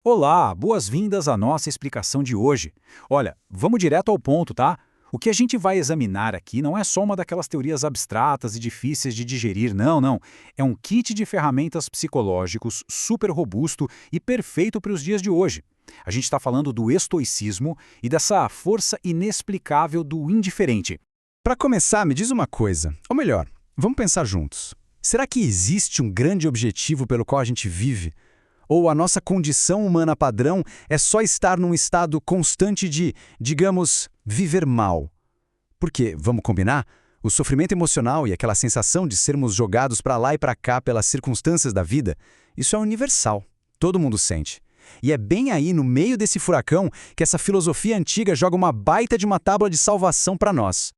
Olá, boas-vindas à nossa explicação de hoje. Olha, vamos direto ao ponto, tá? O que a gente vai examinar aqui não é só uma daquelas teorias abstratas e difíceis de digerir, não. É um kit de ferramentas psicológicos super robusto e perfeito para os dias de hoje. A gente está falando do estoicismo e dessa força inexplicável do indiferente. Para começar, me diz uma coisa, ou melhor, vamos pensar juntos. Será que existe um grande objetivo pelo qual a gente vive? Ou a nossa condição humana padrão é só estar num estado constante de, digamos, viver mal? Porque, vamos combinar, o sofrimento emocional e aquela sensação de sermos jogados para lá e para cá pelas circunstâncias da vida, isso é universal. Todo mundo sente. E é bem aí, no meio desse furacão, que essa filosofia antiga joga uma baita de uma tábua de salvação para nós.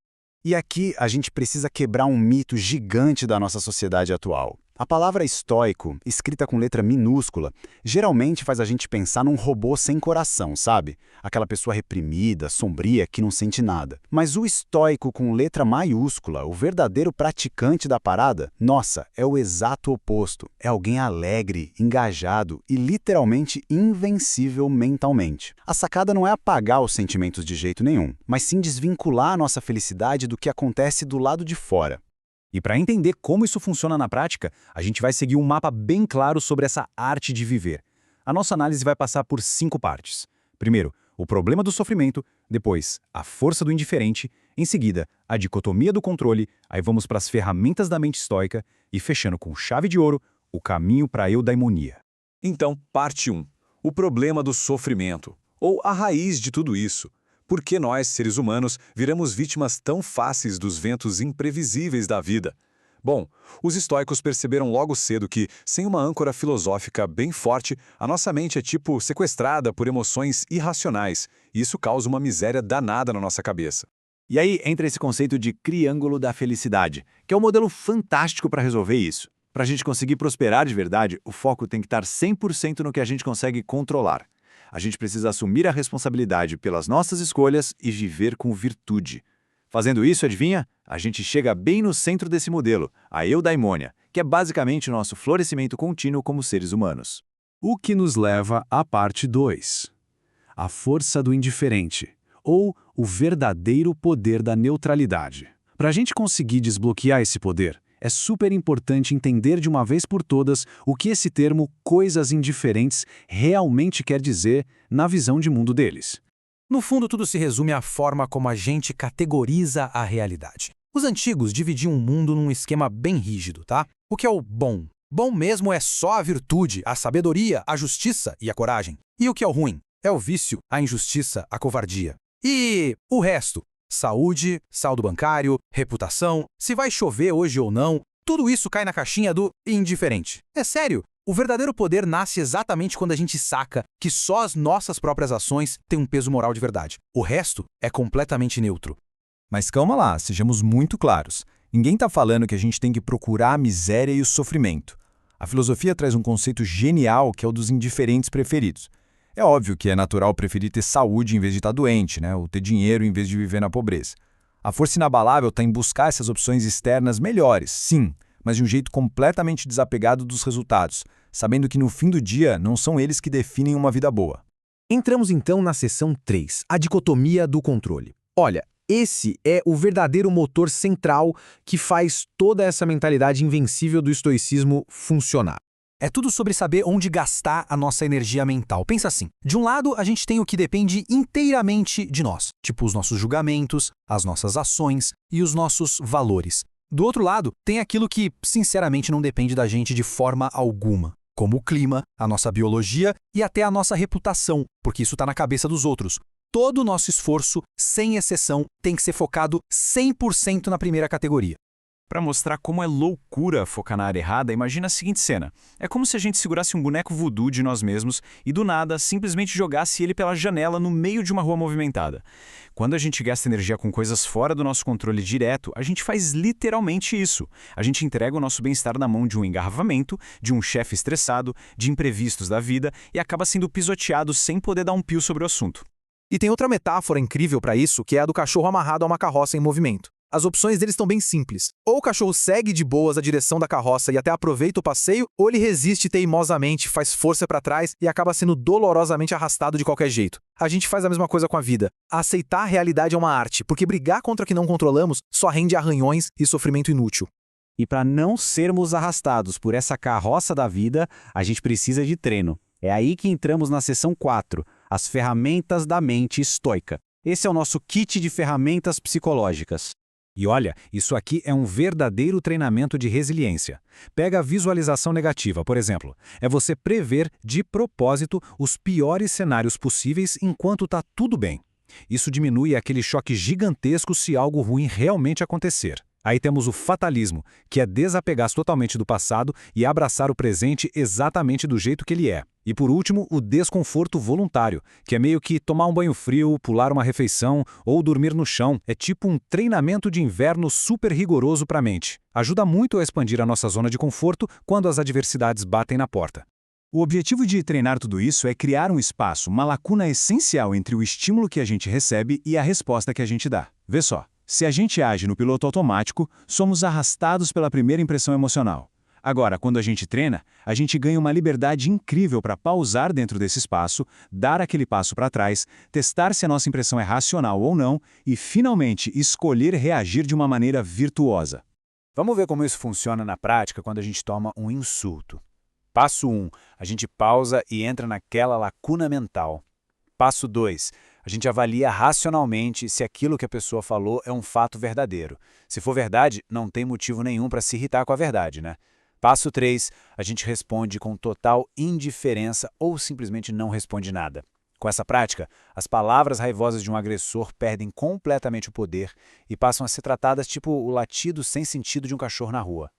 E aqui a gente precisa quebrar um mito gigante da nossa sociedade atual. A palavra estoico, escrita com letra minúscula, geralmente faz a gente pensar num robô sem coração, sabe? Aquela pessoa reprimida, sombria, que não sente nada. Mas o estoico com letra maiúscula, o verdadeiro praticante da parada, nossa, é o exato oposto. É alguém alegre, engajado e literalmente invencível mentalmente. A sacada não é apagar os sentimentos de jeito nenhum, mas sim desvincular a nossa felicidade do que acontece do lado de fora. E para entender como isso funciona na prática, a gente vai seguir um mapa bem claro sobre essa arte de viver. A nossa análise vai passar por 5 partes. Primeiro, o problema do sofrimento, depois, a força do indiferente, em seguida, a dicotomia do controle, aí vamos para as ferramentas da mente estoica e fechando com chave de ouro, o caminho para a eudaimonia. Então, parte 1. O problema do sofrimento, ou a raiz de tudo isso. Por que nós, seres humanos, viramos vítimas tão fáceis dos ventos imprevisíveis da vida? Bom, os estoicos perceberam logo cedo que, sem uma âncora filosófica bem forte, a nossa mente é tipo sequestrada por emoções irracionais, e isso causa uma miséria danada na nossa cabeça. E aí entra esse conceito de triângulo da felicidade, que é um modelo fantástico para resolver isso. Para a gente conseguir prosperar de verdade, o foco tem que estar 100% no que a gente consegue controlar. A gente precisa assumir a responsabilidade pelas nossas escolhas e viver com virtude. Fazendo isso, adivinha? A gente chega bem no centro desse modelo, a eudaimonia, que é basicamente o nosso florescimento contínuo como seres humanos. O que nos leva à parte 2. A força do indiferente, ou o verdadeiro poder da neutralidade. Para a gente conseguir desbloquear esse poder, é super importante entender de uma vez por todas o que esse termo coisas indiferentes realmente quer dizer na visão de mundo deles. No fundo, tudo se resume à forma como a gente categoriza a realidade. Os antigos dividiam o mundo num esquema bem rígido, tá? O que é o bom? Bom mesmo é só a virtude, a sabedoria, a justiça e a coragem. E o que é o ruim? É o vício, a injustiça, a covardia. E o resto? Saúde, saldo bancário, reputação, se vai chover hoje ou não, tudo isso cai na caixinha do indiferente. É sério, o verdadeiro poder nasce exatamente quando a gente saca que só as nossas próprias ações têm um peso moral de verdade. O resto é completamente neutro. Mas calma lá, sejamos muito claros. Ninguém está falando que a gente tem que procurar a miséria e o sofrimento. A filosofia traz um conceito genial que é o dos indiferentes preferidos. É óbvio que é natural preferir ter saúde em vez de estar doente, né? Ou ter dinheiro em vez de viver na pobreza. A força inabalável está em buscar essas opções externas melhores, sim, mas de um jeito completamente desapegado dos resultados, sabendo que no fim do dia não são eles que definem uma vida boa. Entramos então na seção 3, a dicotomia do controle. Olha, esse é o verdadeiro motor central que faz toda essa mentalidade invencível do estoicismo funcionar. É tudo sobre saber onde gastar a nossa energia mental. Pensa assim, de um lado a gente tem o que depende inteiramente de nós, tipo os nossos julgamentos, as nossas ações e os nossos valores. Do outro lado, tem aquilo que, sinceramente, não depende da gente de forma alguma, como o clima, a nossa biologia e até a nossa reputação, porque isso está na cabeça dos outros. Todo o nosso esforço, sem exceção, tem que ser focado 100% na primeira categoria. Para mostrar como é loucura focar na área errada, imagina a seguinte cena. É como se a gente segurasse um boneco voodoo de nós mesmos e, do nada, simplesmente jogasse ele pela janela no meio de uma rua movimentada. Quando a gente gasta energia com coisas fora do nosso controle direto, a gente faz literalmente isso. A gente entrega o nosso bem-estar na mão de um engarrafamento, de um chefe estressado, de imprevistos da vida e acaba sendo pisoteado sem poder dar um pio sobre o assunto. E tem outra metáfora incrível para isso, que é a do cachorro amarrado a uma carroça em movimento. As opções deles estão bem simples. Ou o cachorro segue de boas a direção da carroça e até aproveita o passeio, ou ele resiste teimosamente, faz força para trás e acaba sendo dolorosamente arrastado de qualquer jeito. A gente faz a mesma coisa com a vida. Aceitar a realidade é uma arte, porque brigar contra o que não controlamos só rende arranhões e sofrimento inútil. E para não sermos arrastados por essa carroça da vida, a gente precisa de treino. É aí que entramos na seção 4, as ferramentas da mente estoica. Esse é o nosso kit de ferramentas psicológicas. E olha, isso aqui é um verdadeiro treinamento de resiliência. Pega a visualização negativa, por exemplo. É você prever, de propósito, os piores cenários possíveis enquanto está tudo bem. Isso diminui aquele choque gigantesco se algo ruim realmente acontecer. Aí temos o fatalismo, que é desapegar-se totalmente do passado e abraçar o presente exatamente do jeito que ele é. E por último, o desconforto voluntário, que é meio que tomar um banho frio, pular uma refeição ou dormir no chão. É tipo um treinamento de inverno super rigoroso para a mente. Ajuda muito a expandir a nossa zona de conforto quando as adversidades batem na porta. O objetivo de treinar tudo isso é criar um espaço, uma lacuna essencial entre o estímulo que a gente recebe e a resposta que a gente dá. Vê só, se a gente age no piloto automático, somos arrastados pela primeira impressão emocional. Agora, quando a gente treina, a gente ganha uma liberdade incrível para pausar dentro desse espaço, dar aquele passo para trás, testar se a nossa impressão é racional ou não e, finalmente, escolher reagir de uma maneira virtuosa. Vamos ver como isso funciona na prática quando a gente toma um insulto. Passo 1, a gente pausa e entra naquela lacuna mental. Passo 2, a gente avalia racionalmente se aquilo que a pessoa falou é um fato verdadeiro. Se for verdade, não tem motivo nenhum para se irritar com a verdade, né? Passo 3, a gente responde com total indiferença ou simplesmente não responde nada. Com essa prática, as palavras raivosas de um agressor perdem completamente o poder e passam a ser tratadas tipo o latido sem sentido de um cachorro na rua.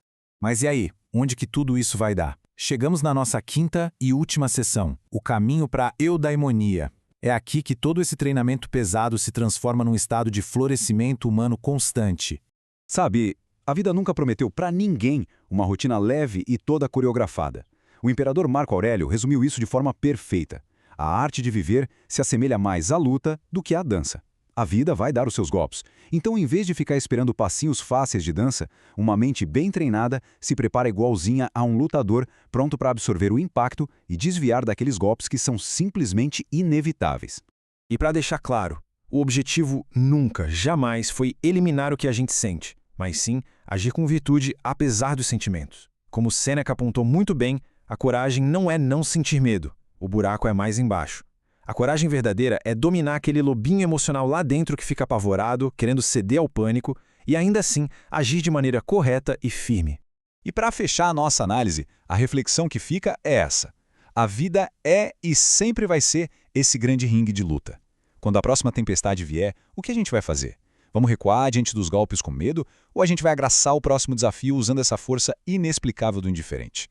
Mas e aí? Onde que tudo isso vai dar? Chegamos na nossa quinta e última sessão, o caminho para a eudaimonia. É aqui que todo esse treinamento pesado se transforma num estado de florescimento humano constante. Sabe, a vida nunca prometeu para ninguém uma rotina leve e toda coreografada. O imperador Marco Aurélio resumiu isso de forma perfeita. A arte de viver se assemelha mais à luta do que à dança. A vida vai dar os seus golpes. Então, em vez de ficar esperando passinhos fáceis de dança, uma mente bem treinada se prepara igualzinha a um lutador pronto para absorver o impacto e desviar daqueles golpes que são simplesmente inevitáveis. E para deixar claro, o objetivo nunca, jamais foi eliminar o que a gente sente, mas sim agir com virtude apesar dos sentimentos. Como Sêneca apontou muito bem, a coragem não é não sentir medo, o buraco é mais embaixo. A coragem verdadeira é dominar aquele lobinho emocional lá dentro que fica apavorado, querendo ceder ao pânico, e ainda assim agir de maneira correta e firme. E para fechar a nossa análise, a reflexão que fica é essa. A vida é e sempre vai ser esse grande ringue de luta. Quando a próxima tempestade vier, o que a gente vai fazer? Vamos recuar diante dos golpes com medo ou a gente vai abraçar o próximo desafio usando essa força inexplicável do indiferente?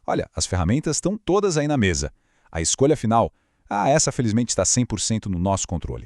Olha, as ferramentas estão todas aí na mesa. A escolha final, essa felizmente está 100% no nosso controle.